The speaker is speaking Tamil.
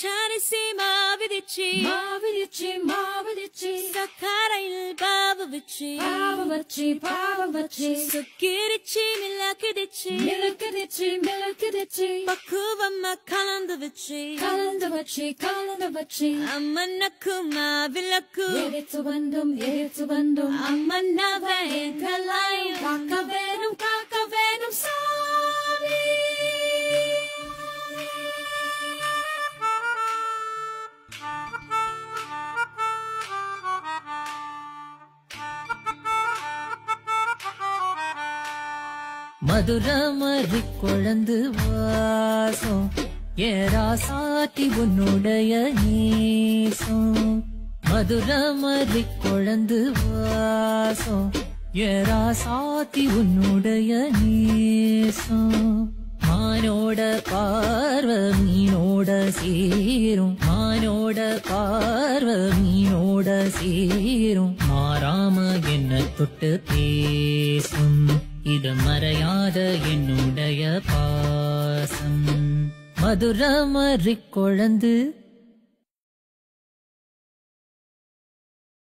பச்சாரிசி மாவிதிச்சி சக்கரையில் பாவு வச்சி சுக்கிரிச்சி மிளகுதிச்சி பக்குவம்மா கலந்து வச்சி அம்மனுக்கு மாவிளக்கு எரித்து வந்தும் அம்மன்னாவே கலாயும் காக்க வேணும் சாமி மதுரமரி குழந்து வாசம் ஏராசாத்தி உன்னுடைய நேசம் மதுரமரி குழந்து வாசம் ஏராசாத்தி உன்னுடைய நேசம் மானோட பார்வ மீனோட சேரும் மாறாம என்ன தொட்டு பேசும் இது மறையாத என்னுடைய பாசம் மதுரமரி குழந்து